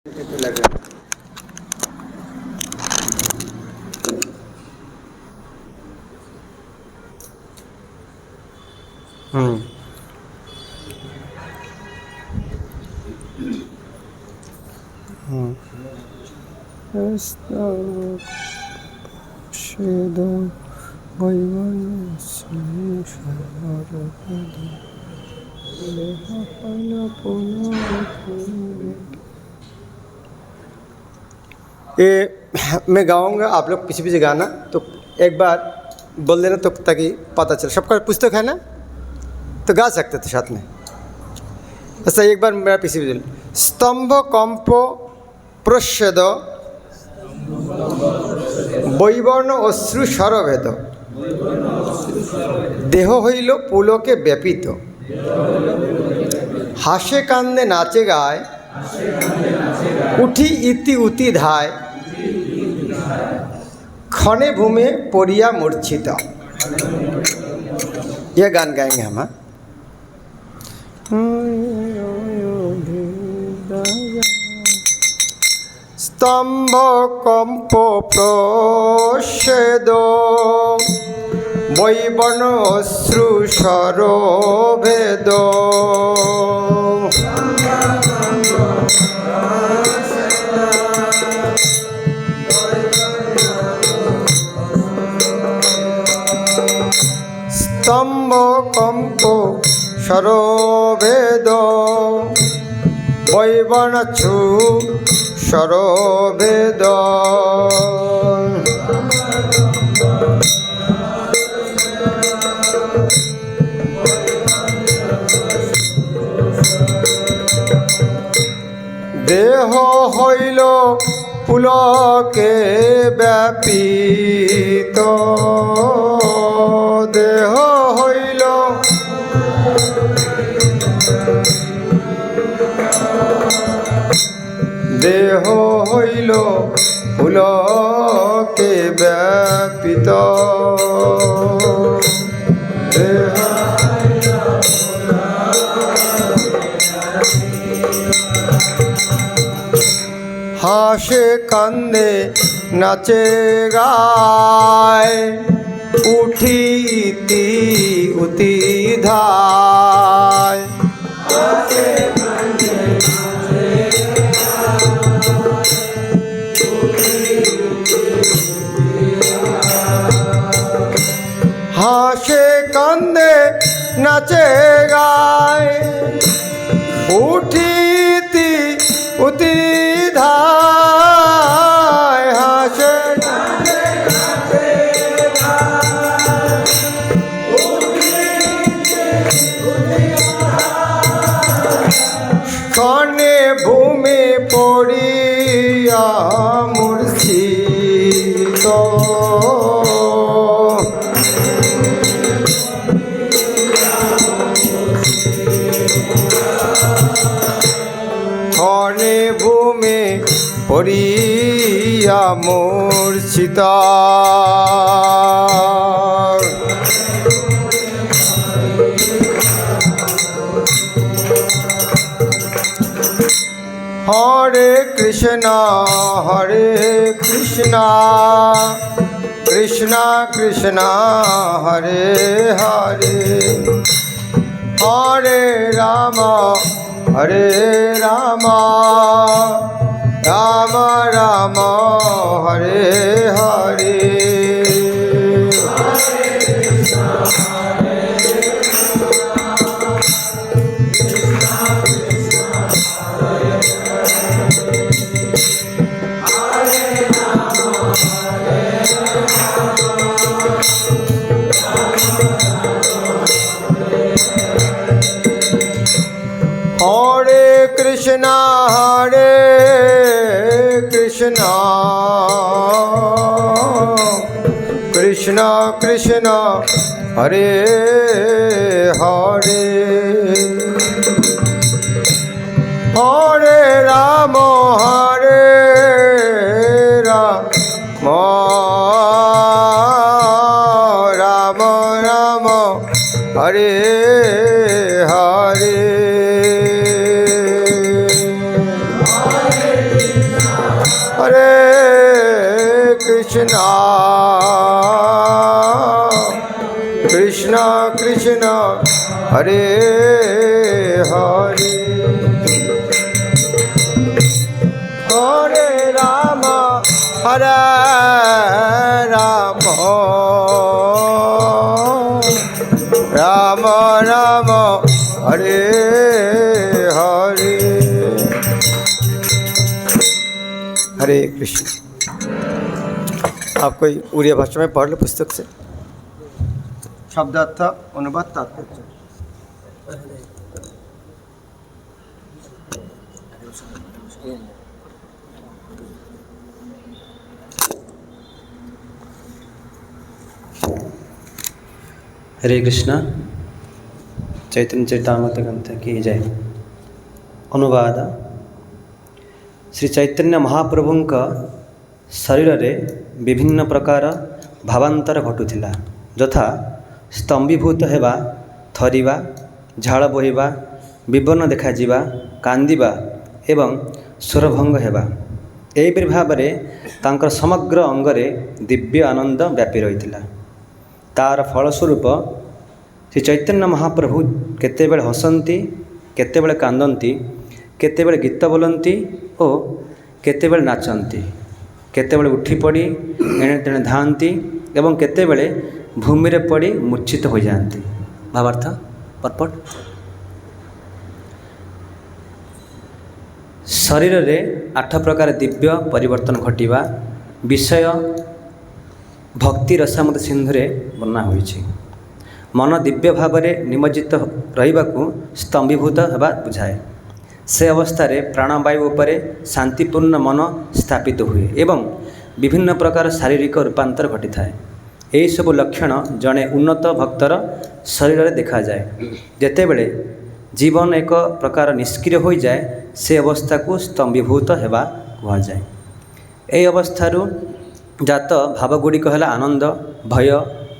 मैं गाऊंगा, आप लोग पीछे पीछे गाना। तो एक बार बोल देना तो ताकि पता चले। सबका पुस्तक है ना, तो गा सकते थे साथ में। अच्छा, एक बार मेरा पीछे पीछे। स्तंभ कम्प प्रच्छेद বৈবর্ণ অশ্রু স্বরভেদ দেহ হইল পুলকে ব্যাপিত হাসে কান্দে নাচে গায় উঠি ইতি উতি ধায় ক্ষণে ভূমে পড়িয়া মূর্ছিত। ये गान गाएंगे हम। স্তম্ভ কম্প প্রচ্ছেদ বৈবর্ণ অশ্রু স্বরভেদ স্তম্ভ কম্প স্বরভেদ বৈবর্ণচ্ছু স্বরভেদ দেহ হইল পুলকে ব্যাপিত দেহ হইল দেহ হইল পুলকে ব্যাপিত দেহ হাসে কান্দে নাচে গায় উঠি ইতি উতি ধায় হাসে কান্দে নাচে গায় উঠি ইতি উতি ধায় হাসে কান্দে নাচে গায় উঠি ইতি উতি ধায় ক্ষণে ভূমে পড়িয়া মূর্ছিত ক্ষণে ভূমে পড়িয়া মূর্ছিত হরে কৃষ্ণ কৃষ্ণ কৃষ্ণ হরে হরে হরে রাম রাম রাম হরে হরে হরে কৃষ্ণ কৃষ্ণ কৃষ্ণ হরে হরে হরে রাম রাম রাম হরে হরে हरे कृष्णा कृष्णा कृष्णा हरे हरे हरे राम हरे राम राम राम हरे हरे हरे कृष्ण। आप कोई उड़िया भाषा में पढ़ लो पुस्तक से शब्दार्थ अनुवाद तात्पर्य। हरे कृष्णा। चैतन्य चरितामृत ग्रंथ की जय। अनुवाद। श्री चैतन्य महाप्रभुंक शरीर रे विभिन्न प्रकार भावांतर घटुथिला, यथा स्तंभीभूत हेबा, थरिबा, झाड़ बोहिबा, विवर्ण देखाजिबा, कांदिबा एवं स्वरभंग हेबा। एहिपरि भाବରେ ତାଙ୍କର ସମଗ୍ର ଅଙ୍ଗରେ ଦିବ୍ୟ ଆନନ୍ଦ ବ୍ୟାପି ରହିଥିଲା। तार फलस्वरूप श्री चैतन्य महाप्रभु केतेबेले हसंती, केतेबेले कांदंती, केतेबेले गीत बोलंती और केतेबेले नाचंती, केतेबेले उठी पड़ी एणे तेणे धांती एवं केतेबेले भूमि रे पड़ी मूर्छित हो जाती। भावार्थ पटपट। शरीर रे 8 प्रकार दिव्य परिवर्तन घटिबा विषय भक्ति रसामृत सिंधुरे वर्णना होइछि। मन दिव्य भाव में निमज्जित रहिबाकु स्तंभीभूत हेबा बुझाए। से अवस्था प्राणवायु उपरे शांतिपूर्ण मन स्थापित हुए एवं विभिन्न प्रकार शारीरिक रूपांतर घटी थाए। यही सब लक्षण जड़े उन्नत भक्तर शरीर में देखा जाए। जेतेबेले जीवन एक प्रकार निष्क्रिय हो जाए से अवस्था को स्तंभीभूत हेबा कहा जाए। यही अवस्थारू जात भावगुड़िक है आनंद, भय,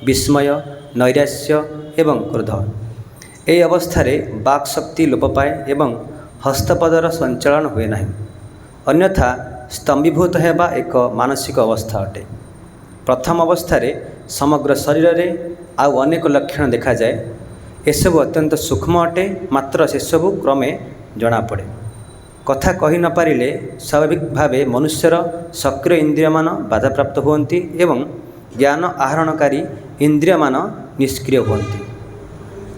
विस्मय, नैराश्य एवं क्रोध। यही अवस्था बाक शक्ति लोप पाए एवं हस्तपदर संचालन हुए नहीं। अन्यथा स्तंभीभूत हेबा एक मानसिक अवस्था अटे। प्रथम अवस्था समग्र शरीर रे आउ अनेक लक्षण देखा जाए। एसबू अत्यंत सूक्ष्म अटे, मात्र सेसबू क्रमे जना पड़े। कथा कही न पारिले स्वाभाविक भावे मनुष्यर सक्रिय इंद्रिय मान बाधाप्राप्त हुअन्ति एवं ज्ञान आहरणकारी इंद्रिय मान निष्क्रिय हुअन्ति।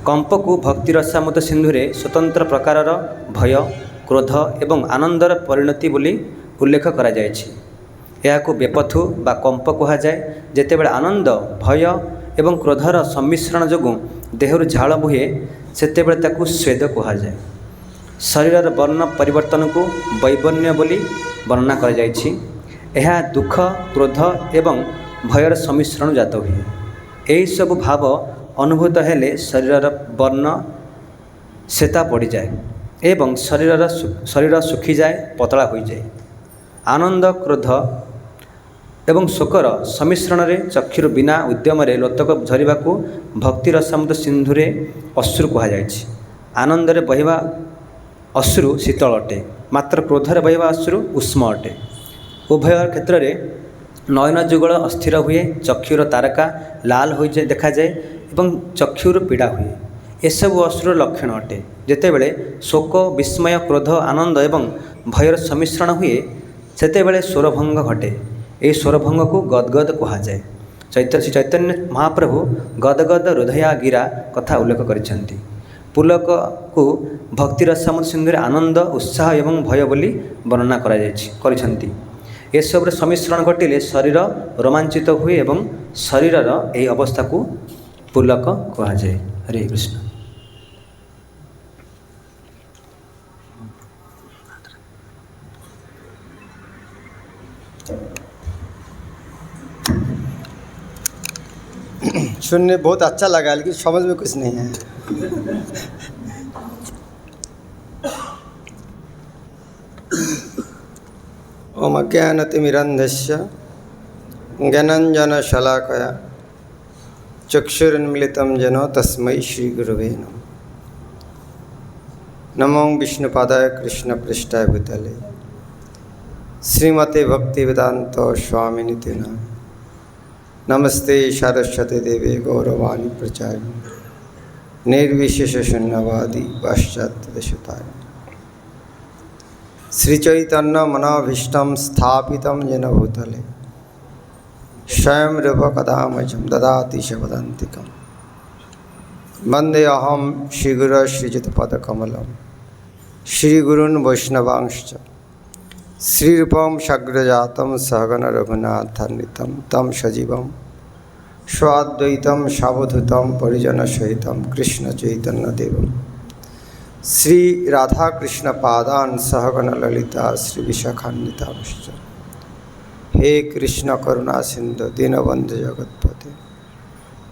कंप को भक्ति रसामृत सिंधुरे स्वतंत्र प्रकारर भय, क्रोध एवं आनंदर परिणति बोली उल्लेख करा जायछि। याकु बेपथु बा कंप कहा जाए। जेतेबेले आनंद, भय एवं क्रोधर सम्मिश्रण जोगु देहरु झाल बुहे सेतेबेले ताकु स्वेद कहा जाए। शरीर वर्ण परिवर्तन को वैवर्ण्य बोली वर्णना कर जाइछि। यह दुख, क्रोध एवं भयर सम्मिश्रण जात हुए। यही सब भाव अनुभूत हेले शरीर वर्ण श्वेता पड़ जाए एवं शरीर सुखी जाए, पतला हो जाए। आनंद, क्रोध एवं शोकर सम्मिश्रण रे चक्षुर बिना उद्यम लोतक झरिबा को भक्ति रसामृत सिंधुरे अश्रु कहा जाइछि। आनंद रे बहिबा अश्रु शीतल अटे, मात्र क्रोधर बहिबा अश्रु उष्म अटे। उभय क्षेत्र में नयन जुगल अस्थिर हुए, चक्षुर तारका लाल हो देखा जाए एवं चक्षुर पीड़ा हुए। एसबू अश्रुर लक्षण अटे। जेतेबेले शोक, विस्मय, क्रोध, आनंद एवं भयर सम्मिश्रण हुए सेतेबेले स्वरभंग घटे। यह स्वरभंग को गदगद कहा जाए। श्री चैतन्य महाप्रभु गदगद हृदया गिरा कथा उल्लेख करिसेंति। पुलक को भक्ति रसामृत सिंधुरे आनंद, उत्साह एवं भय बोली वर्णना करिसेंति। ये सब सम्मिश्रण घटिले शरीर रोमांचित हुए एवं शरीरर यही अवस्था को पुलक कहा जाए। हरे कृष्ण। सुनने बहुत अच्छा लगा लेकिन समझ में कुछ नहीं है। ओम अज्ञानतिमिरन्धस्य ज्ञानाञ्जनशलाकया चक्षुरुन्मीलितं येन तस्मै श्रीगुरवे नमः। नमो विष्णुपादाय कृष्णपृष्ठाय भूतले श्रीमते भक्ति वेदांत स्वामी निति नमस्ते सरस्वती देवी गौरवाणी प्रचारिणी निर्विशेष शून्यवादी पाश्चात्य देशतारिणी श्रीचैतन्य मनोभीष्टं स्थापितं येन भूतले स्वयं रूप कदामजं ददाति शपदान्तिकं वन्देऽहं श्रीगुरो श्रीयुतपदकमलं श्रीगुरून् वैष्णवांश्च श्रीरूपं सग्रजातं सहगण रघुनाथान्वितं तं सजीवं स्वाद्वैतं सावधूतं परिजनसहितं कृष्णचैतन्यदेवं श्री राधा कृष्ण पादान सहगण ललिता श्री विशाखान्वितांश्च हे कृष्ण करुणा सिंधु दीनबंधु जगत्पते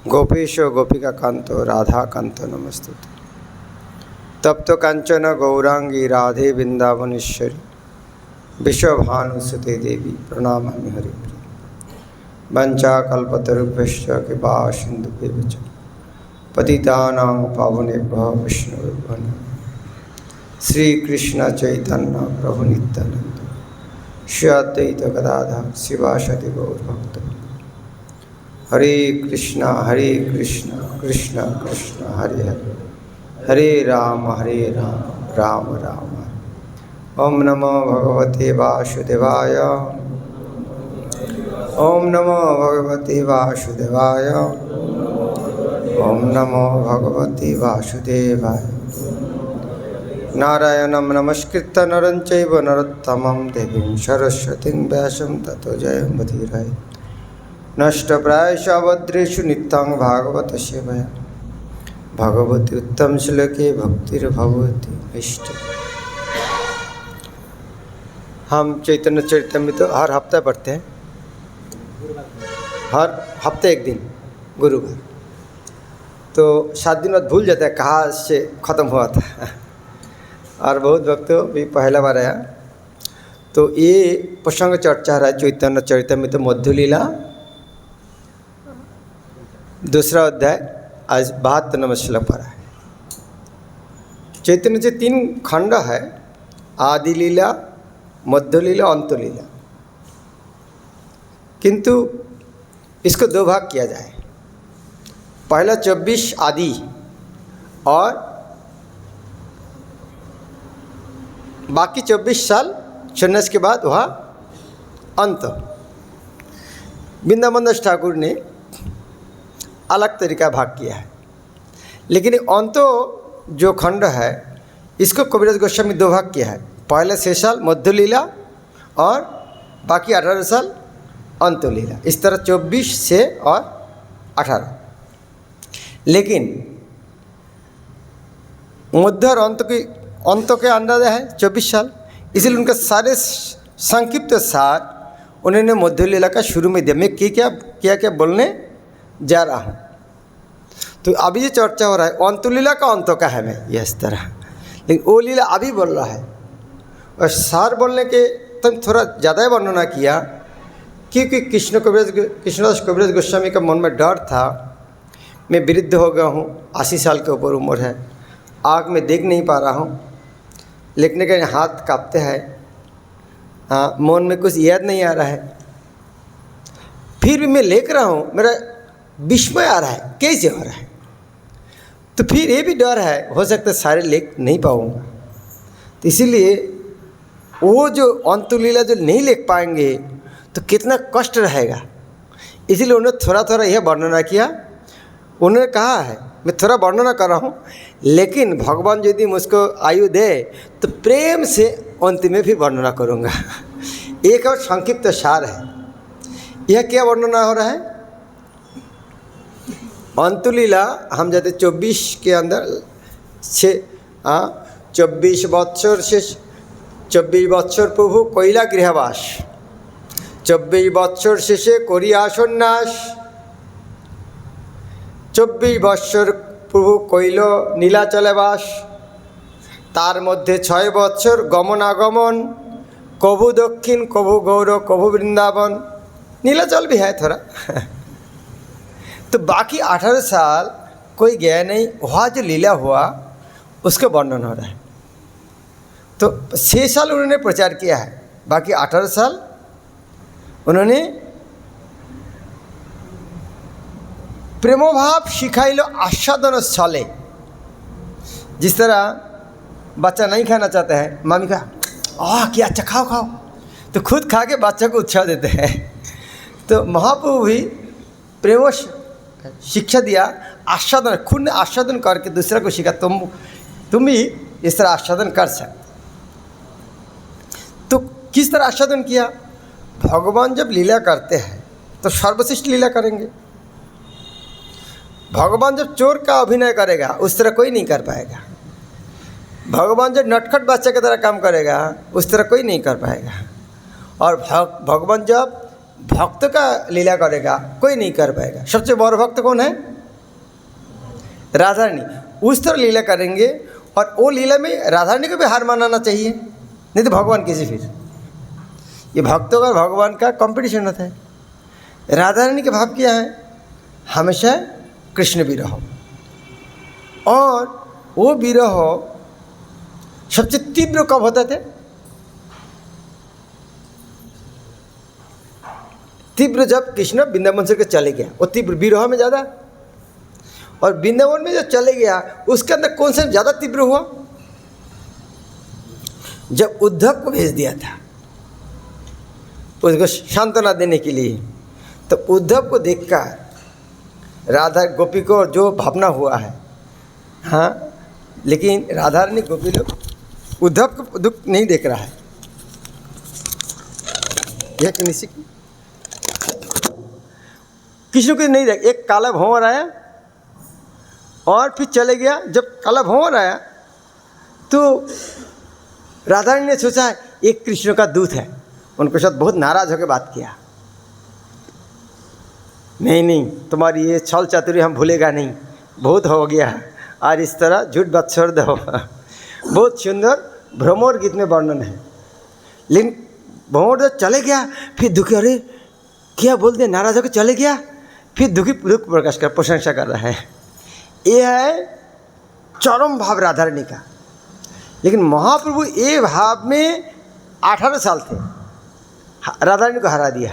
गोपेश गोपिका कांतो राधा कांतो नमस्तुते तप्त कांचन गौरांगी राधे वृंदावनेश्वरी विश्वभानुसुते देवी प्रणमामि हरिप्रिय वंचाकल्पतरुभ्यश्च कृपा सिन्धुभ्यश्च पतितानां पावनेभ्यो वैष्णवेभ्यो नमः श्री कृष्ण चैतन्य प्रभु नित्यानंद श्री अद्वैत गदाधर शिवासदि गौरभक्त हरे कृष्ण कृष्ण कृष्ण हरे हरे हरे राम राम राम ओम नमो भगवते वासुदेवाय ओम नमो भगवते वासुदेवाय ओम नमो भगवते वासुदेवाय नारायणं नमस्कृत्य नरं चैव नरोत्तमं देवीं सरस्वतीं व्यासं ततो जयमुदीरये नष्टप्रायेषु अभद्रेषु नित्यं भागवत सेवया भगवती उत्तम श्लोके भक्तिर्भवति इष्ट। हम चैतन्य चरितमृत तो हर हफ्ते पढ़ते हैं, हर हफ्ते एक दिन गुरुवार। तो 7 दिन बाद भूल जाता है कहाँ से ख़त्म हुआ था और बहुत वक्त भी पहला बार आया। तो ये प्रसंग चर्चा रहा है चैतन्य चरितमृत मध्य लीला 2 अध्याय, आज 72 नंबर श्लोक पर है। चैतन्य से 3 खंड है, आदि लीला, मध्य लीला, अंत लीला, किंतु इसको 2 भाग किया जाए। पहला 24 आदि और बाकी 24 साल सन्यास के बाद वह अंत। वृंदावन दास ठाकुर ने अलग तरीका भाग किया है, लेकिन अंत जो खंड है इसको कबीरदास गोस्वामी 2 भाग किया है। पहले 6 साल मध्य लीला और बाकी 18 साल अंत लीला, इस तरह 24 से और 18। लेकिन मध्य और अंत के अंदाजा है 24 साल, इसलिए उनका सारे संक्षिप्त सार उन्होंने मध्य लीला का शुरू में दिया। मैं क्या बोलने जा रहा हूँ। तो अभी ये चर्चा हो रहा है अंत लीला का अंत का है, मैं इस तरह, लेकिन वो लीला अभी बोल रहा है। और सार बोलने के तुम थोड़ा ज़्यादा ही वर्णना किया, क्योंकि कृष्णदास कबीरदास गोस्वामी का मन में डर था, मैं वृद्ध हो गया हूँ, 80 साल के ऊपर उम्र है, आँख में देख नहीं पा रहा हूँ, लिखने के हाथ कांपते हैं, हाँ मन में कुछ याद नहीं आ रहा है, फिर भी मैं लिख रहा हूँ, मेरा विस्मय आ रहा है कैसे हो रहा है। तो फिर ये भी डर है, हो सकता है सारे लिख नहीं पाऊँगा। तो इसीलिए वो जो अंत लीला जो नहीं लिख पाएंगे तो कितना कष्ट रहेगा, इसीलिए उन्होंने थोड़ा थोड़ा यह वर्णना किया। उन्होंने कहा है मैं थोड़ा वर्णना कर रहा हूँ, लेकिन भगवान यदि मुझको आयु दे तो प्रेम से अंत में भी वर्णना करूँगा। एक और संक्षिप्त सार है। यह क्या वर्णना हो रहा है? अंत लीला हम जाते 24 के अंदर 24 बत्सर से 24 बत्सर प्रभु कैला गृहवास, 24 बत्सर शेषे करिया सन्यास, 24 বৎসর প্রভু কইল নীলাচলে বাস, তার মধ্যে 6 বৎসর गमनागमन, कभु दक्षिण कभु गौर कभु वृंदावन, नीलाचल भी है थोड़ा। तो बाकी 18 साल कोई गया नहीं, वहाँ जो लीला हुआ उसका वर्णन हो रहा है। तो 6 साल उन्होंने प्रचार किया है बाकी 18 साल उन्होंने प्रेमोभाव शिखाइल आस्वादन स्थले। जिस तरह बच्चा नहीं खाना चाहता है, मामी का क्या अच्छा खाओ खाओ, तो खुद खा के बच्चा को उत्साह देते हैं। तो महाप्रभु भी प्रेम शिक्षा दिया, आस्वादन, खुद ने आस्वादन करके दूसरा को सिखा, तुम भी इस तरह आस्वादन कर सकते। तो किस तरह आस्वादन किया? भगवान जब लीला करते हैं तो सर्वश्रेष्ठ लीला करेंगे। भगवान जब चोर का अभिनय करेगा उस तरह कोई नहीं कर पाएगा। भगवान जब नटखट बच्चे की तरह काम करेगा उस तरह कोई नहीं कर पाएगा। और भगवान जब भक्त का लीला करेगा कोई नहीं कर पाएगा। सबसे बड़ा भक्त कौन है? राधा रानी। उस तरह लीला करेंगे और वो लीला में राधा रानी को भी हार मानाना चाहिए, नहीं तो भगवान किसी फिर ये भक्तों का भगवान का कंपटीशन होता है। राधा रानी के भाव क्या है? हमेशा कृष्ण विरह, और वो विरह सबसे तीव्र कब होता थे? तीव्र जब कृष्ण वृंदावन से चले गया, वो तीव्र विरह में ज़्यादा। और वृंदावन में जब चले गया उसके अंदर कौन सा ज़्यादा तीव्र हुआ? जब उद्धव को भेज दिया था उसको सांत्वना देने के लिए, तो उद्धव को देखकर राधा गोपी को जो भावना हुआ है, हाँ, लेकिन राधा रानी गोपी लोग उद्धव को दुख नहीं देख रहा है। यह निश्चित कृष्ण को नहीं देख। एक काला भंवर आया और फिर चले गया। जब काला भंवर आया तो राधा रानी ने सोचा एक कृष्ण का दूत है, उनके साथ बहुत नाराज होकर बात किया। नहीं, तुम्हारी ये छल चातुरी हम भूलेगा नहीं, बहुत हो गया और इस तरह झूठ बात छोड़ दो। बहुत सुंदर भ्रमर गीत में वर्णन है। लेकिन भंवर जब चले गया फिर दुखी, अरे क्या बोल दे, नाराज होकर चले गया, फिर दुख प्रकाश कर प्रशंसा कर रहा है। ये है चरम भाव राधा रानी का। लेकिन महाप्रभु ये भाव में 18 साल थे, राधा रानी को हरा दिया।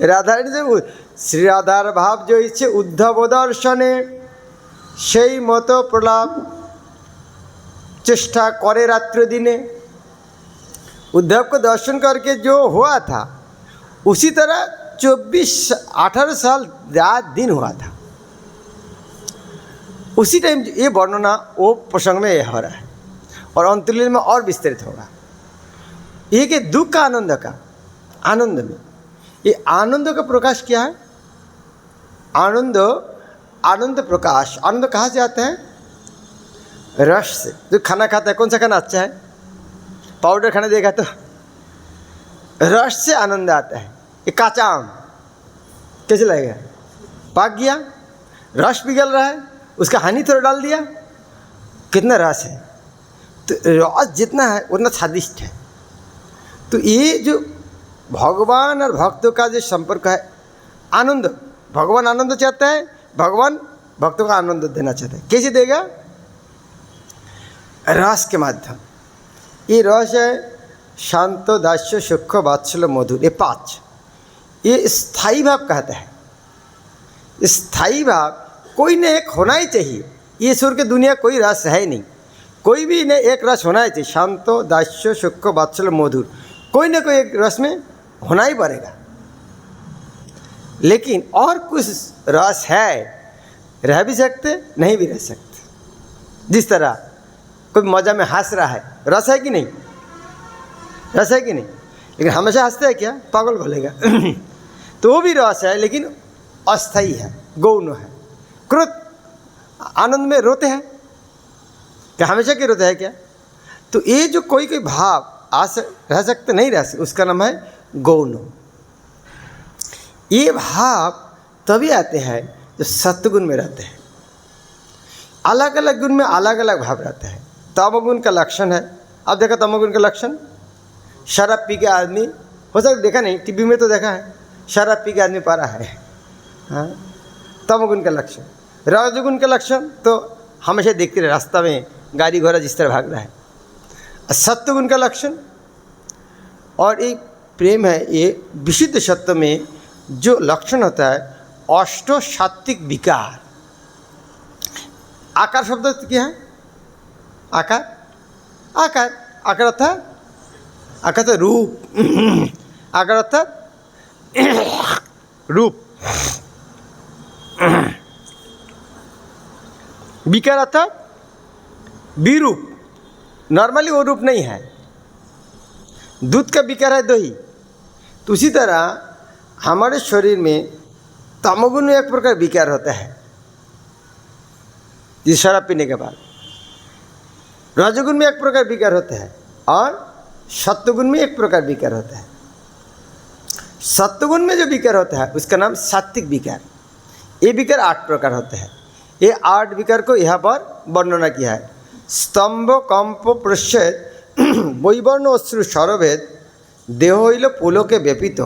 राधा रानी जो श्री राधार भाव जो इच्छे उद्धव दर्शने সেই মতো প্রলাপ चेष्टा करे रात्र दिने। उद्धव को दर्शन करके जो हुआ था उसी तरह 18 साल रात दिन हुआ था। उसी टाइम ये वर्णना वो प्रसंग में यह हो रहा है और अंतलील में और विस्तृत होगा। ये कि दुख का आनंद का आनंद में, ये आनंद का प्रकाश क्या है? आनंद प्रकाश। आनंद कहाँ से आता है? रस से। जो खाना खाता है, कौन सा खाना अच्छा है? पाउडर खाना देखा तो रस से आनंद आता है। ये काचा आम कैसे लगेगा? पाक गया, रस पिघल रहा है, उसका हानि थोड़ा डाल दिया, कितना रस है। तो रस जितना है उतना स्वादिष्ट है। तो ये जो भगवान और भक्तों का जो संपर्क है, आनंद, भगवान आनंद चाहता है, भगवान भक्तों का आनंद देना चाहता है। कैसे देगा? रस के माध्यम। ये रस है शांत, दास्य, सुख, वात्सल्य, मधुर, ये 5। ये स्थायी भाव कहता है। स्थायी भाव कोई न एक होना ही चाहिए। ये ईश्वर की दुनिया कोई रस है नहीं, कोई भी न एक रस होना ही चाहिए। शांत, दास्य, सुख, वात्सल्य, मधुर, कोई न कोई एक रस में होना ही पड़ेगा। लेकिन और कुछ रस है, रह भी सकते, नहीं भी रह सकते। जिस तरह कोई मज़ा में हंस रहा है, रस है कि नहीं? रस है कि नहीं? लेकिन हमेशा हंसते हैं क्या? पागल बोलेगा। तो वो भी रस है लेकिन अस्थायी है, गौण है। क्रोध, आनंद में रोते हैं क्या? हमेशा के रोते हैं क्या? तो ये जो कोई कोई भाव रह सकते, नहीं रह सकते, उसका नाम है गौण। ये भाव तभी आते हैं जो सत्वगुण में रहते हैं। अलग अलग गुण में अलग अलग भाव रहते हैं। तमोगुण का लक्षण है, अब देखा तमोगुण का लक्षण, शराब पी के आदमी, हो सकता देखा नहीं, टीवी में तो देखा है, शराब पी के आदमी पा रहा है, हाँ, तमोगुण का लक्षण। रजोगुण का लक्षण तो हमेशा देखते रहे, रास्ता में गाड़ी घोड़ा जिस तरह भाग रहा है। सत्वगुण का लक्षण और एक प्रेम है, ये विशुद्ध सत्व में जो लक्षण होता है अष्ट सात्विक विकार। आकार शब्द क्या है? आकार, आकार, आकार अर्थात आकार तो रूप, आकार अर्थात रूप, विकार अर्थात विरूप। नॉर्मली वो रूप नहीं है, दूध का विकार है दही। तो उसी तरह हमारे शरीर में तमोगुण में एक प्रकार विकार होता है, जिस शराब पीने के बाद। रजोगुण में एक प्रकार विकार होता है और सत्वगुण में एक प्रकार विकार होता है। सत्वगुण में जो विकार होता है उसका नाम सात्विक विकार। ये विकार 8 प्रकार होते हैं। ये 8 विकार को यहाँ पर वर्णना किया है। स्तंभ, कंप, प्रच्छेद, বৈবর্ণ অশ্রু স্বরভেদ, দেহ হইল পুলকে ব্যাপিত,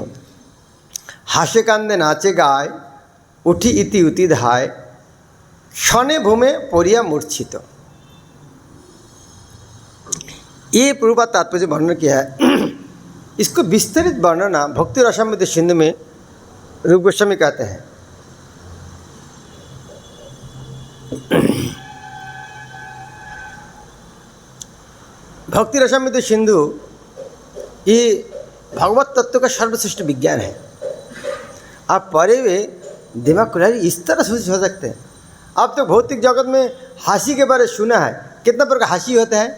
হাসে কান্দে নাচে গায়, উঠি ইতি উতি ধায়, क्षणे भूमे पड़िया मूर्छित। ये पूर्वपात तात्पर्य वर्णन किया है। इसको विस्तृत वर्णना भक्ति रसामृत सिंधु में रूप गोस्वामी कहते हैं। भक्ति रसामृत सिंधु ये भगवत तत्व का सर्वश्रेष्ठ विज्ञान है। आप पढ़े हुए दिमाग को इस तरह सोच हो सकते हैं। आप तो भौतिक जगत में हंसी के बारे में सुना है, कितना प्रकार हंसी होता है।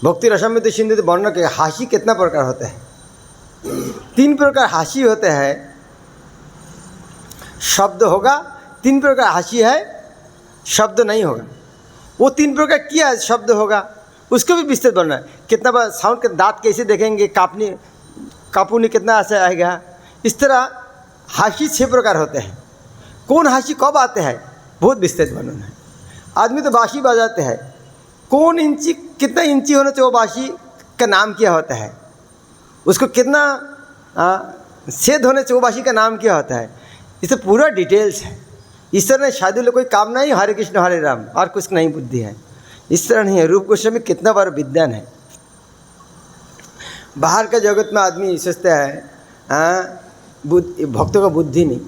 भक्ति रसामृत सिंधु तो वर्णन के हंसी कितना प्रकार होता है। 3 प्रकार हंसी होते हैं। शब्द होगा, 3 प्रकार हंसी है, शब्द नहीं होगा। वो 3 प्रकार क्या है शब्द होगा, उसको भी विस्तृत बनना है। कितना बार साउंड के दांत कैसे देखेंगे, कापुनी कितना ऐसे आएगा। इस तरह हंसी 6 प्रकार होते हैं। कौन हंसी कब आते हैं, बहुत विस्तृत वर्णन है। आदमी तो बाँसुरी बजाते हैं, कौन इंची कितना इंची होना चाहिए वो बाँसुरी का नाम क्या होता है, उसको कितना छेद होने चाहिए वो बाँसुरी का नाम क्या होता है। इसे पूरा डिटेल्स है। इस तरह नहीं शादी लोग कोई काम नहीं, हरे कृष्ण हरे राम और कुछ नहीं बुद्धि है, इस तरह नहीं है। रूप गोस्वामी कितना बड़ा विद्वान है। बाहर का जगत में आदमी सोचता है भक्तों का बुद्धि नहीं,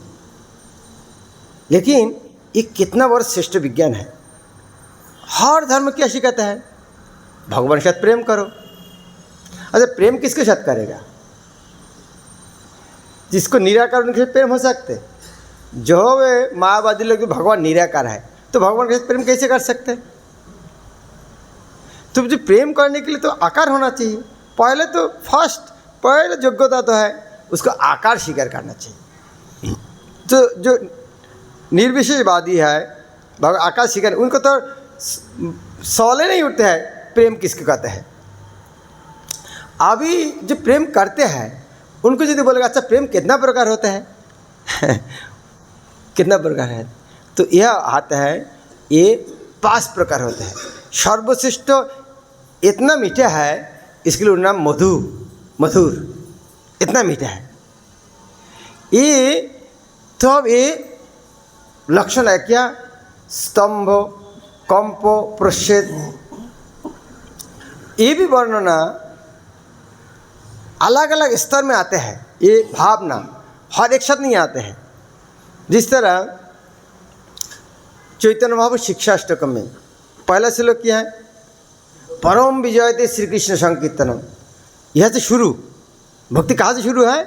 लेकिन ये कितना बड़ा श्रेष्ठ विज्ञान है। हर धर्म क्या सिखाता है, भगवान के साथ प्रेम करो। अच्छा, प्रेम किसके साथ करेगा? जिसको निराकार उनके साथ प्रेम हो सकते। जो वे मायावादी लोग भगवान निराकार है तो भगवान के साथ प्रेम कैसे कर सकते? तो जो प्रेम करने के लिए तो आकार होना चाहिए। पहले तो पहले योग्यता तो है, उसको आकार स्वीकार करना चाहिए। तो जो निर्विशेषवादी है आकार स्वीकार, उनको तो सवाल नहीं उठते हैं प्रेम किसको कहते हैं। अभी जो प्रेम करते हैं उनको यदि बोलेगा अच्छा प्रेम कितना प्रकार होता है कितना प्रकार है, तो यह आता है ये 5 प्रकार होते हैं। सर्वश्रेष्ठ इतना मीठा है, इसके लिए नाम मधुर, इतना मीठा है ये। तो अब ये लक्षण है क्या? स्तंभ, कंप, प्रच्छेद, ये भी वर्णना अलग अलग स्तर में आते हैं। ये भावना हर एक साथ नहीं आते हैं। जिस तरह चैतन्य महाप्रभु शिक्षाष्टकम में पहला श्लोक क्या है? परम विजयते श्री कृष्ण संकीर्तनम। यह से शुरू, भक्ति कहाँ से शुरू है?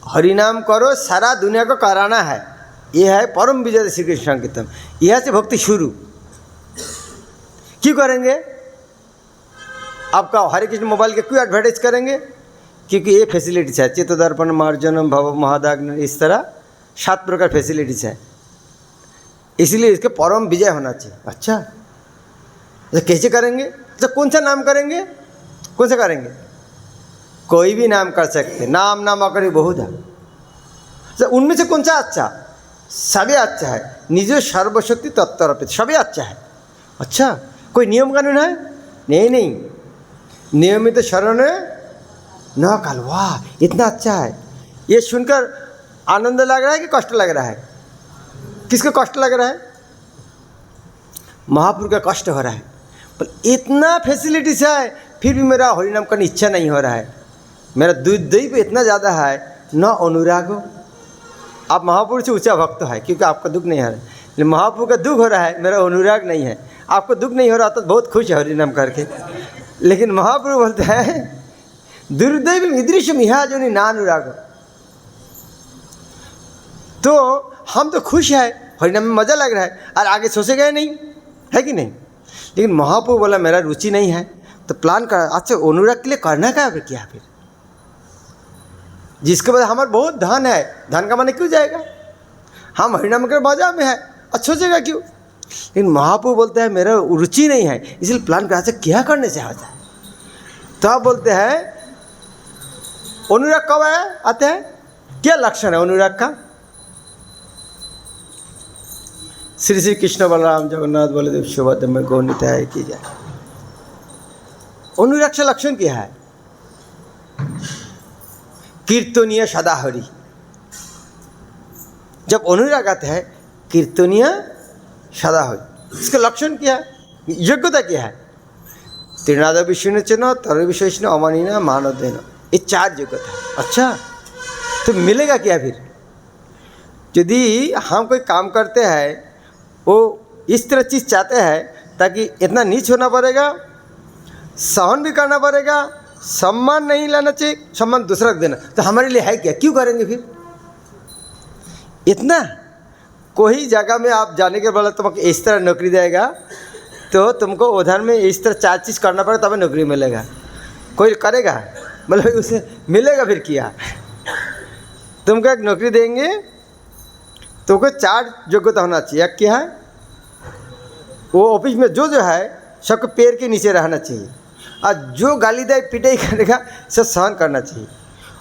हरिनाम करो, सारा दुनिया को कराना है। यह है परम विजय श्री कृष्ण संकीर्तन। यह से भक्ति शुरू। क्यों करेंगे? आपका हरे कृष्ण मोबाइल के क्यों एडवर्टाइज करेंगे? क्योंकि ये फैसिलिटीज है, चित्तदर्पण, मार्जनम, भव महादाग्न, इस तरह 7 प्रकार फैसिलिटीज है। इसलिए इसके परम विजय होना चाहिए। अच्छा, तो कैसे करेंगे? तो कौन सा नाम करेंगे? कौन सा करेंगे? कोई भी नाम कर सकते, नाम अकर बहुत है। तो उनमें से कौन सा अच्छा? सभी अच्छा है। निज सर्वशक्ति तत्वरपित, सभी अच्छा है। अच्छा, कोई नियम कानून है? नहीं, नियमित शरण न काल। वाह, इतना अच्छा है। ये सुनकर आनंद लग रहा है कि कष्ट लग रहा है? किसको कष्ट लग रहा है? महापुरुष का कष्ट हो रहा है। पर इतना फैसिलिटीज है, फिर भी मेरा हरिनाम करने इच्छा नहीं हो रहा है, मेरा दैव इतना ज़्यादा है, न अनुराग हो। आप महाप्रभु से ऊंचा भक्त है क्योंकि आपका दुख नहीं हो रहा है, लेकिन महाप्रभु का दुख हो रहा है, मेरा अनुराग नहीं है। आपको दुख नहीं हो रहा तो बहुत खुश है हरिनाम करके, लेकिन महाप्रभु बोलते हैं दुर्दैव ईदृशम इहा जो ना अनुराग। तो हम तो खुश है, हरिनाम में मज़ा लग रहा है और आगे सोचे गए नहीं है कि नहीं। लेकिन महाप्रभु बोला मेरा रुचि नहीं है, तो प्लान कर, अच्छा अनुराग के लिए करना क्या फिर, क्या फिर जिसके बाद हमारा बहुत धन है, धन का माने क्यों जाएगा, हम हरिनाम के मजा में है, अच्छा सोचेगा क्यों। लेकिन महाप्रभु बोलते हैं मेरा रुचि नहीं है, इसलिए प्लान कर, अच्छा क्या करने से आता है। तो आप बोलते हैं अनुराग कब आया आते हैं, क्या लक्षण है अनुराग का। श्री श्री कृष्ण बलराम जगन्नाथ बलदेव सुभद्रा में गौनित है की जाए। अनुराग का लक्षण क्या है, कीर्तनीय सदा हरि। जब अनुराग आते हैं कीर्तनीय सदा हरि, इसका लक्षण क्या है, योग्यता क्या है। त्रिनाद विष्णु चिन्ह तर विशेषण अमानिना मानव देना, ये 4 योग्यता। अच्छा तो मिलेगा क्या फिर, यदि हम कोई काम करते हैं वो इस तरह चीज़ चाहते हैं ताकि इतना नीच होना पड़ेगा, सहन भी करना पड़ेगा, सम्मान नहीं लेना चाहिए, सम्मान दूसरा को देना, तो हमारे लिए है क्या, क्यों करेंगे फिर इतना। कोई जगह में आप जाने के बाद तुमको इस तरह नौकरी देगा तो तुमको उधर में इस तरह 4 चीज़ करना पड़े तब नौकरी मिलेगा, कोई करेगा, मतलब उसे मिलेगा फिर किया। तुमको एक नौकरी देंगे तुमको 4 योग्यता होना चाहिए। क्या है वो ऑफिस में जो है सबके पैर के नीचे रहना चाहिए, और जो गाली दे पिटाई करेगा सब सहन करना चाहिए,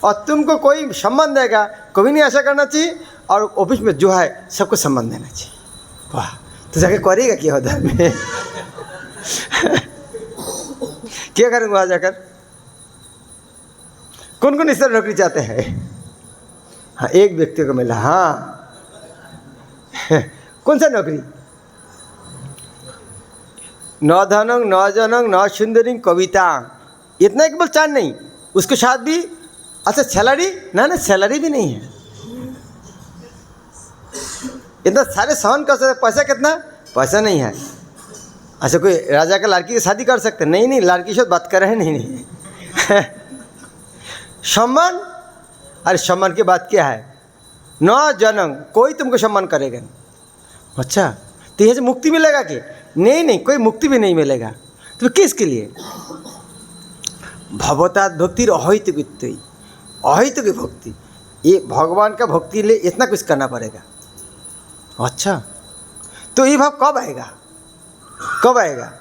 और तुमको कोई सम्मान देगा कभी नहीं ऐसा करना चाहिए, और ऑफिस में जो है सबको सम्मान देना चाहिए। वाह, तो जाके करेगा क्या उधर में क्या करेंगे वहाँ जाकर, कौन कौन इस तरह नौकरी चाहते हैं। हाँ एक व्यक्ति को मिला, हाँ कौन सा नौकरी, न धनंग न जनंग न सुंदरी कविता, इतना केवल 4 नहीं, उसके साथ भी अच्छा सैलरी ना सैलरी भी नहीं है, इतना सारे सहन कर सकते, पैसा कितना, पैसा नहीं है। अच्छा कोई राजा का लड़की की शादी कर सकते, नहीं लड़की से बात कर रहे हैं, नहीं सम्मान, अरे सम्मान की बात क्या है, न जनंग कोई तुमको सम्मान करेगा नहीं। अच्छा तो यहाँ से मुक्ति मिलेगा कि नहीं, कोई मुक्ति भी नहीं मिलेगा, तो किसके लिए, भगवतात भक्ति अहैतुक, अहैतुक भक्ति, ये भगवान का भक्ति लिए इतना कुछ करना पड़ेगा। अच्छा तो ये भाव कब आएगा, कब आएगा,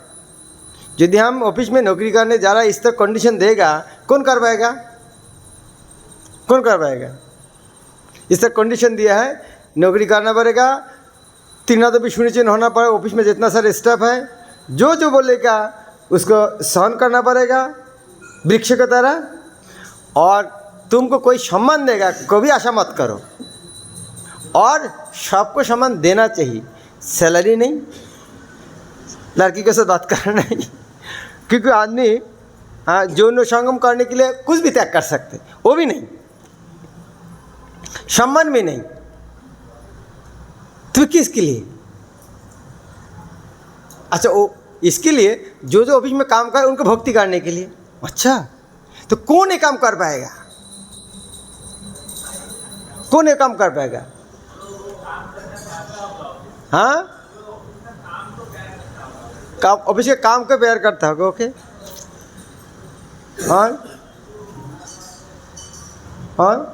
यदि हम ऑफिस में नौकरी करने जा रहा है, इस तरह कंडीशन देगा, कौन कर पाएगा, कौन कर पाएगा। इस तरह कंडीशन दिया है नौकरी करना पड़ेगा, त्रिनाद विष्णु चिन्ह होना पड़ेगा, ऑफिस में जितना सारे स्टाफ है जो जो बोलेगा उसको सहन करना पड़ेगा वृक्ष की तरह, और तुमको कोई सम्मान देगा कभी आशा मत करो, और सबको सम्मान देना चाहिए, सैलरी नहीं, लड़की के साथ बात करना नहीं, क्योंकि आदमी यौन संगम करने के लिए कुछ भी त्याग कर सकते, वो भी नहीं, सम्मान भी नहीं, तो किसके लिए। अच्छा वो इसके लिए जो जो ऑफिस में काम कर उनको भक्ति करने के लिए। अच्छा तो कौन ये काम कर पाएगा, कौन ये काम कर पाएगा, हाँ काम ऑफिस के काम को प्यार करता होगा, ओके, और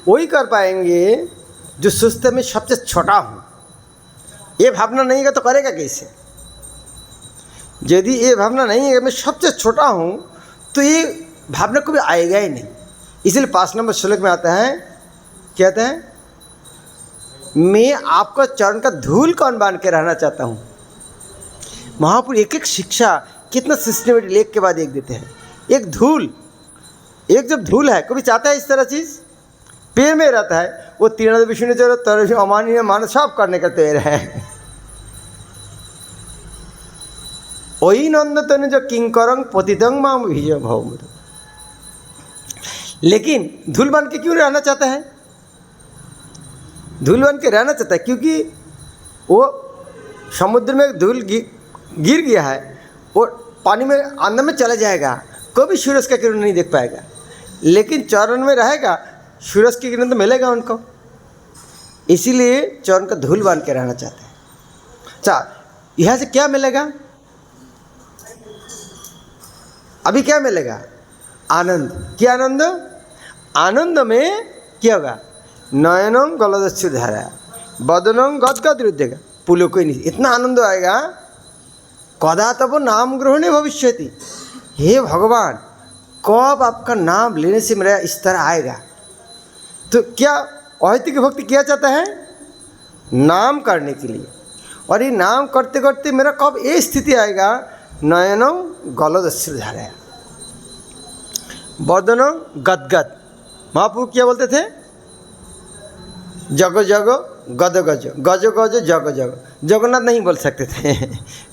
वही कर पाएंगे जो सुस्त में सबसे छोटा हूँ, ये भावना नहीं है तो करेगा कैसे। यदि ये भावना नहीं है कि मैं सबसे छोटा हूँ तो ये भावना कभी आएगा ही नहीं। इसलिए 5 नंबर श्लोक में आता है, कहते हैं मैं आपका चरण का धूल कौन बांध के रहना चाहता हूँ। महापुरुष एक एक शिक्षा कितना सिस्टमेटिक लेख के बाद एक देते हैं, एक धूल, एक जब धूल है कभी चाहता है इस तरह चीज़ पेड़ में रहता है, वो तीर्ण विष्णु चलो तर अमानी मान सब करने का तैयार है। वही नंदतनु जो किंकरंग पतितंग माम विजय भव। लेकिन धूल बन के क्यों रहना चाहता है? धूल बन के रहना चाहता है क्योंकि वो समुद्र में धूल गिर गया है, वो पानी में अंदर में चला जाएगा, कभी सूरज का किरण नहीं देख पाएगा। लेकिन चरण में रहेगा, सूरज की किरण तो मिलेगा उनको, इसीलिए चरण का धूल बन के रहना चाहते हैं। अच्छा, यहाँ से क्या मिलेगा? अभी क्या मिलेगा? आनंद। क्या आनंद? आनंद में क्या होगा? नयनम गलदस्यु धारा बदनम गदगद रुद्धेगा पुलो कोई नहीं। इतना आनंद आएगा, कदा तब नाम ग्रहणे भविष्यति। हे भगवान, कब आपका नाम लेने से मेरा इस तरह आएगा? तो क्या अहैतुक भक्ति किया चाहता है? नाम करने के लिए। और ये नाम करते करते मेरा कब ये स्थिति आएगा? नयनम गलदस्यु धारा बदनम गदगद। महाप्रभु क्या बोलते थे? जगो जगो गद गज, गजो गजो जगो जगो। जगन्नाथ नहीं बोल सकते थे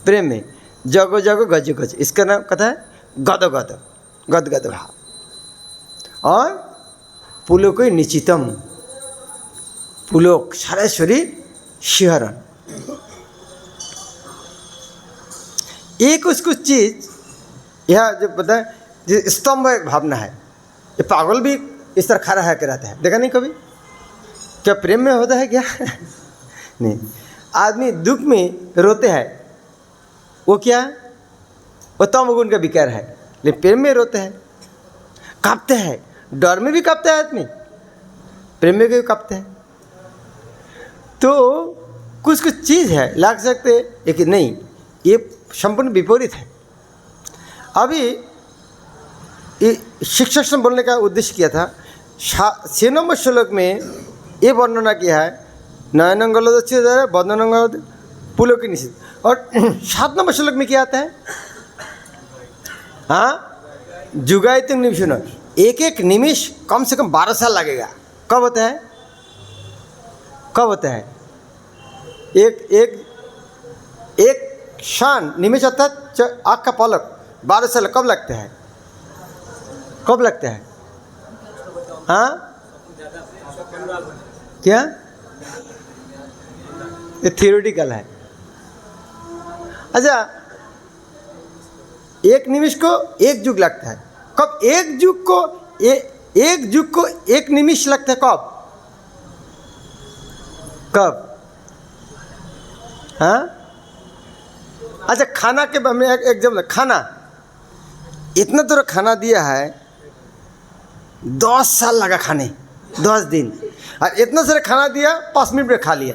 प्रेम में, जगो जगो गजो गज, इसका नाम कहता है गद गद, गद गद भाव। और पुलोक निचितम, पुलोक सारा शरीर शिहरण। एक कुछ चीज़ यह जो पता है, जो स्तंभ एक भावना है, ये पागल भी इस तरह खड़ा है के रहता है, देखा नहीं कभी? क्या प्रेम में होता है क्या? नहीं। आदमी दुख में रोते हैं, वो क्या? वो तमोगुण का विकार है। लेकिन प्रेम में रोते हैं, कांपते हैं, डर में भी कांपता है आदमी, प्रेम में भी कांपते हैं। तो कुछ चीज़ है, लग सकते लेकिन नहीं, ये संपूर्ण विपरीत है। अभी ये शिक्षक ने बोलने का उद्देश्य किया था, 6 नंबर श्लोक में ये वर्णना किया है, नयनंगलोदस्यु धारा बदनंगल पुलों के निश्चित। और 7 नंबर श्लोक में क्या आता है? हाँ, जुगायतु निमिषन, एक एक निमिष कम से कम 12 साल लगेगा। कब होता है? कब होता है? एक क्षण, निमिष अर्थात आँख का पलक, 12 साल कब लगता है? कब लगता है? हाँ, क्या? ये थियोरिटिकल है। अच्छा, एक निमिष को एक युग लगता है। कब एक युग को एक युग को एक निमिष लगता है? कब? कब? हाँ? अच्छा, खाना के हमें एक जब खाना, इतना तो खाना दिया है, 10 साल लगा खाने, 10 दिन, और इतना सारा खाना दिया 5 मिनट में खा लिया।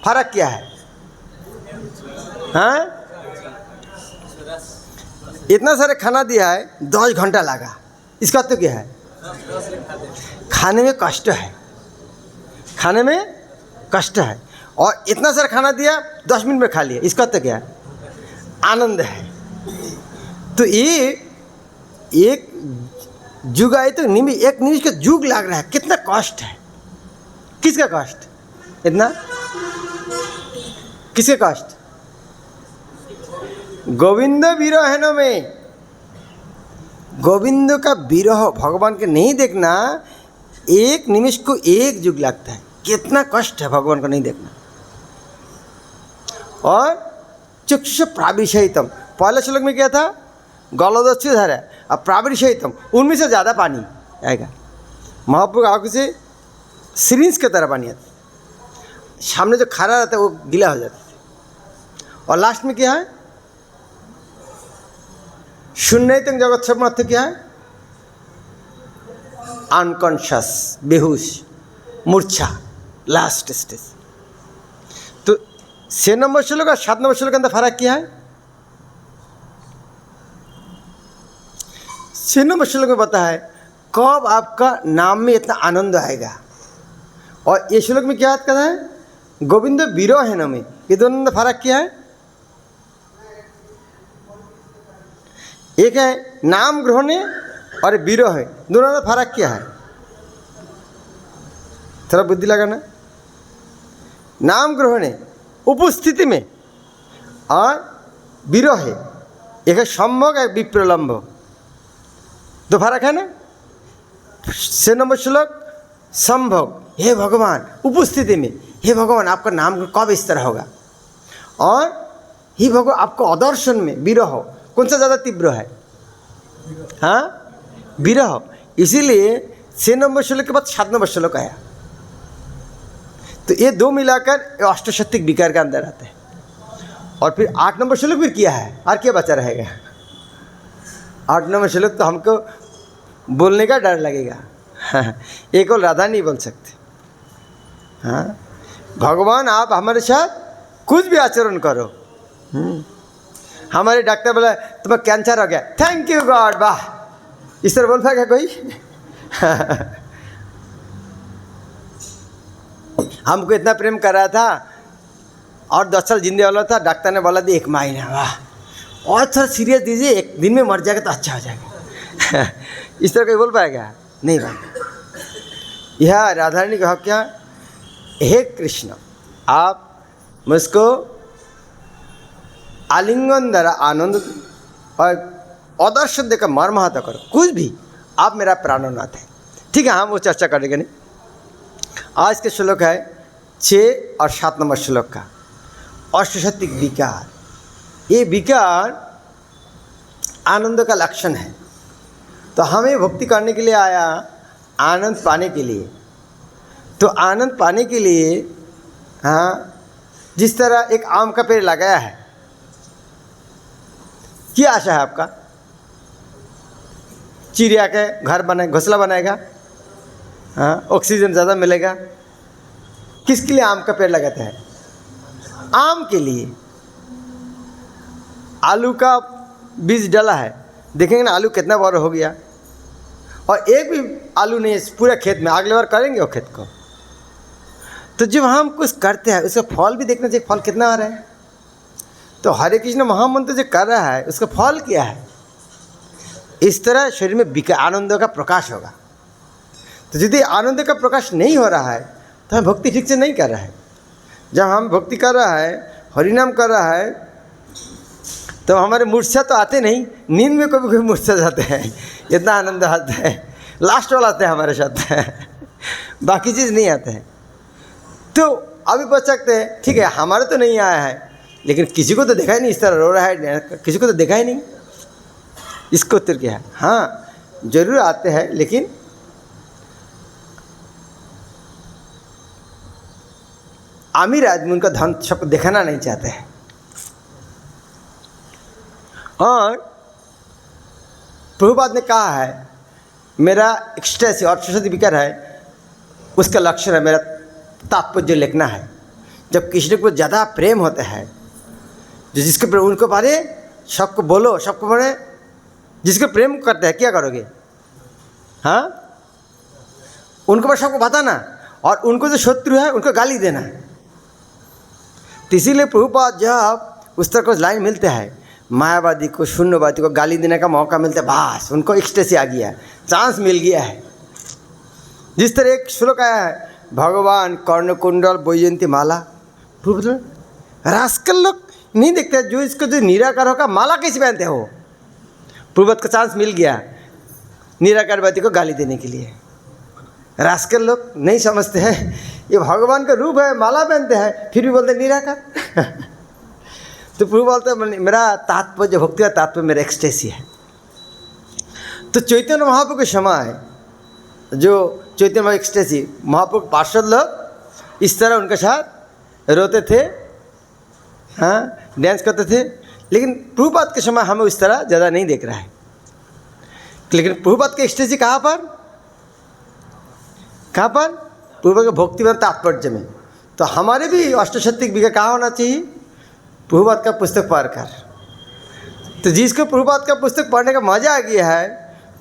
फर्क क्या है? हाँ, इतना सारा खाना दिया है, 10 घंटा लगा, इसका तो क्या है? खाने में कष्ट है, खाने में कष्ट है। और इतना सारा खाना दिया 10 मिनट में खा लिया, इसका तो क्या है? आनंद है। तो ये एक जुग आए तो एक निमिष का जुग लग रहा है, कितना कष्ट है। किसका कष्ट? इतना किसके कष्ट? गोविंद विरह में, गोविंद का विरह, भगवान के नहीं देखना, एक निमिष को एक युग लगता है। कितना कष्ट है भगवान को नहीं देखना। और चक्षुष प्राविशयितम, पहले श्लोक में क्या था? गलदस्यु धारा, अब प्राविशयितम, उनमें से ज़्यादा पानी आएगा। महाप्रभु की आँखों से सिरिंज की तरह पानी आता है, सामने जो खड़ा रहता है वो गीला हो जाता है। और लास्ट में क्या है? शून्यतम जगत सब अर्थ क्या है? अनकॉन्शियस, बेहोश, मूर्छा, लास्ट स्टेज। तो 6 नंबर श्लोक और 7 नंबर श्लोक के अंदर फर्क क्या है? 6 नंबर श्लोक में बता है कब आपका नाम में इतना आनंद आएगा। और ये श्लोक में क्या कहता है? गोविंद विरह है न में। ये दोनों में फर्क क्या है? एक है नाम ग्रहण और विरह है, दोनों में फर्क क्या है? थोड़ा बुद्धि लगाना। नाम ग्रहण उपस्थिति में और विरह है एक है सम्भोग, एक विप्रलम्ब, दो फर्क है ना। 6 नंबर श्लोक संभोग, हे भगवान उपस्थिति में, हे भगवान आपका नाम कब इस तरह होगा। और हे भगवान आपको अदर्शन में विरह, कौन सा ज़्यादा तीव्र है? हाँ, विरह। इसीलिए 6 नंबर श्लोक के बाद 7 नंबर श्लोक आया। तो ये दो मिलाकर अष्टशक्तिक विकार के अंदर आते हैं। और फिर 8 नंबर श्लोक फिर किया है, और क्या बचा रहेगा? 8 नंबर श्लोक तो हमको बोलने का डर लगेगा। एक और राधा नहीं बोल सकते। हाँ, भगवान आप हमारे साथ कुछ भी आचरण करो। हमारे डॉक्टर बोला तुम्हें कैंसर हो गया, थैंक यू गॉड, वाह, इस तरह बोल पाएगा कोई? हमको इतना प्रेम कर रहा था और 10 साल जिंदगी वाला था, डॉक्टर ने बोला 1 महीना, वाह, और थोड़ा सीरियस दीजिए, 1 दिन में मर जाएगा तो अच्छा हो जाएगा। इस तरह कोई बोल पाएगा? नहीं भाई। यह राधा रानी कहा क्या, हे कृष्ण आप मुझको आलिंगन द्वारा आनंद और अदर्शन देकर मर्माहत करो, कुछ भी, आप मेरा प्राणनाथ है। ठीक है, हम वो चर्चा करेंगे नहीं। आज के श्लोक है 6 और 7 नंबर श्लोक का अष्टशक्तिक विकार। ये विकार आनंद का लक्षण है। तो हमें भक्ति करने के लिए आया, आनंद पाने के लिए। तो आनंद पाने के लिए, हाँ, जिस तरह एक आम का पेड़ लगाया है, क्या आशा है आपका? चिड़िया के घर बनाए, घोंसला बनाएगा, हाँ, ऑक्सीजन ज़्यादा मिलेगा। किसके लिए आम का पेड़ लगाते हैं? आम के लिए। आलू का बीज डाला है, देखेंगे ना आलू कितना बड़ा हो गया, और एक भी आलू नहीं है पूरे खेत में। अगले बार करेंगे वो खेत को। तो जब हम कुछ करते हैं उसका फल भी देखना चाहिए, फल कितना आ रहा है। तो हरे कृष्ण महामंत्र जो कर रहा है उसका फल क्या है? इस तरह शरीर में आनंद का प्रकाश होगा। तो यदि आनंद का प्रकाश नहीं हो रहा है तो हम भक्ति ठीक से नहीं कर रहा है। जब हम भक्ति कर रहा है, हरिनाम कर रहा है, तो हमारे मूर्छा तो आते नहीं, नींद में कभी कभी मूर्छा जाते हैं, इतना आनंद आता है। लास्ट वाला आते हैं हमारे साथ, बाकी चीज़ नहीं आते हैं। तो अभी बच सकते हैं, ठीक है, हमारे तो नहीं आया है, लेकिन किसी को तो देखा ही नहीं इस तरह रो रहा है, किसी को तो देखा ही नहीं। इसको उत्तर क्या है? हाँ, जरूर आते हैं, लेकिन अमीर आदमी उनका धन सबको दिखाना नहीं चाहते हैं। और प्रभुपाद ने कहा है, मेरा एक्सटेसी और अष्टशक्ति विकार है, उसका लक्षण है मेरा तात्पर्य लिखना है। जब किसी को ज़्यादा प्रेम होता है, जो जिसके प्रेम उनको बारे सबको बोलो, सबको बोले, जिसको प्रेम करते हैं क्या करोगे? हाँ, उनको बस सबको बताना, और उनको जो शत्रु है उनको गाली देना। तो इसीलिए प्रभुपाद जब उस तरह को लाइन मिलते हैं, मायावादी को, शून्यवादी को गाली देने का मौका मिलता है, बस उनको एक्सटेसी आ गया है, चांस मिल गया है। जिस तरह एक श्लोक आया है, भगवान कर्णकुंडल वैजयंती माला, रास्कल लोग नहीं देखते जो इसको जो निराकार होगा माला कैसे पहनते हो। पूर्वत का चांस मिल गया निराकारवादी को गाली देने के लिए। रास्कल लोग नहीं समझते हैं ये भगवान का रूप है, माला पहनते हैं, फिर भी बोलते निराकार। तो प्रभु बोलते हैं मेरा तात्पर्य, भक्ति का तात्पर्य मेरा एक्सटेसी है। तो चैतन्य महाप्रभु के समय जो चैतन्य महाप्रभु एक्सटेसी, महाप्रभु पार्षद लोग इस तरह उनके साथ रोते थे, हाँ, डांस करते थे। लेकिन प्रभुपाद के समय हमें इस तरह ज़्यादा नहीं देख रहा है। लेकिन प्रभुपाद के एक्सटेसी कहाँ पर? कहाँ पर? प्रभुपाद के भक्ति में, तात्पर्य में। तो हमारे भी अष्टशक्तिक विकार कहाँ होना चाहिए? प्रभुपाद का पुस्तक पढ़कर। तो जिसको प्रभुपाद का पुस्तक पढ़ने का मज़ा आ गया है,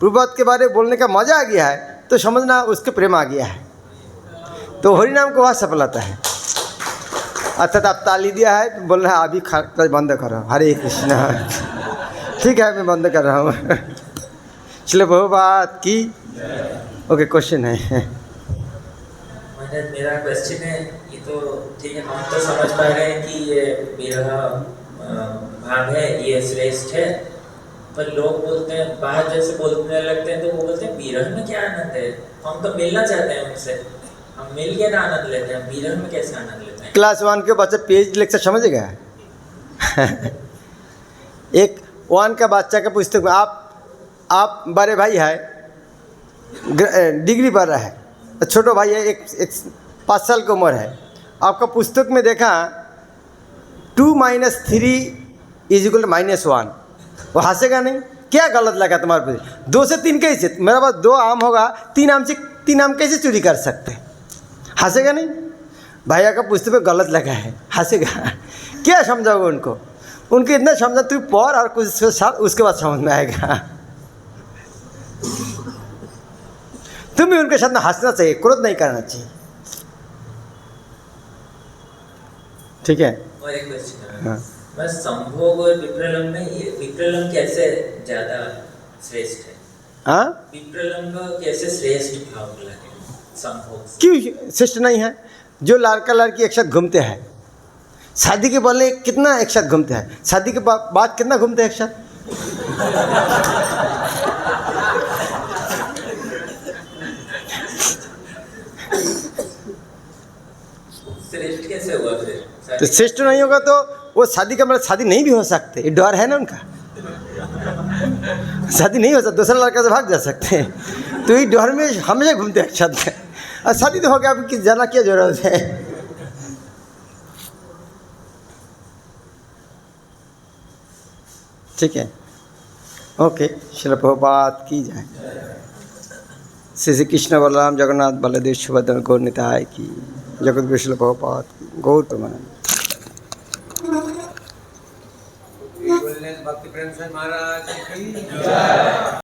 प्रभुपाद के बारे में बोलने का मज़ा आ गया है, तो समझना उसके प्रेम आ गया है। तो हरिनाम को वहाँ सफलता है। अर्थात आप ताली दिया है तो बोल रहा है अभी बंद करो, हरे कृष्णा। ठीक है, मैं बंद कर रहा हूँ। चलो प्रभुपाद की। ओके, क्वेश्चन है। मेरा क्वेश्चन है, ये तो ठीक है, हम तो समझ पा रहे हैं कि ये मेरा भाग है, ये श्रेष्ठ है, पर लोग बोलते हैं, बाहर जैसे बोलने लगते हैं तो वो बोलते हैं विरह में क्या आनंद है, हम तो मिलना चाहते हैं उनसे, हम मिल के ना आनंद लेते हैं, विरह में कैसे आनंद लेते हैं। क्लास 1 के बच्चे पेज लेक्चर समझेगा। एक 1 का बच्चा का पुस्तक में आप बड़े भाई है, डिग्री पढ़ रहा है, छोटो भाई है, एक 5 साल की उम्र है, आपका पुस्तक में देखा 2 - 3 = -1, वो हंसेगा नहीं? क्या गलत लगा तुम्हारे पे? 2 से 3 कैसे? मेरे पास 2 आम होगा, 3 आम से 3 आम कैसे चोरी कर सकते? हंसेगा नहीं? भैया का पुस्तक में गलत लगा है, हंसेगा। क्या समझाओगे उनको? उनको इतना समझा, तू पढ़ और कुछ उसके बाद समझ में आएगा। तुम भी उनके साथ में हंसना चाहिए, क्रोध नहीं करना चाहिए। ठीक है। और एक क्वेश्चन है, हाँ। बस संभोग और विप्रलंब में विप्रलंब कैसे ज्यादा श्रेष्ठ है? हाँ, विप्रलंब कैसे श्रेष्ठ भाव लगे संभोग से? क्यों श्रेष्ठ नहीं है? जो लड़का लड़की एक साथ घूमते हैं, शादी के पहले कितना एक साथ घूमते हैं, शादी के बाद कितना घूमते हैं एक साथ? श्रेष्ठ कैसे हुआ फिर? तो श्रेष्ठ नहीं होगा तो वो शादी का मतलब शादी नहीं भी हो सकते, ये डर है ना उनका। शादी नहीं हो सकता, दूसरा लड़का से भाग जा सकते हैं, तो ये डर में हमेशा घूमते हैं एक साथ। और शादी तो हो गया, अब किस जाना क्या जरूरत है? ठीक है, ओके। श्रील प्रभुपाद की जाए। श्री कृष्ण बलराम जगन्नाथ बलदेव सुभद्रा गौर निताय की जगत विश्व प्रभुपाद की गौर तो भक्ति प्रेम से महाराज की जय।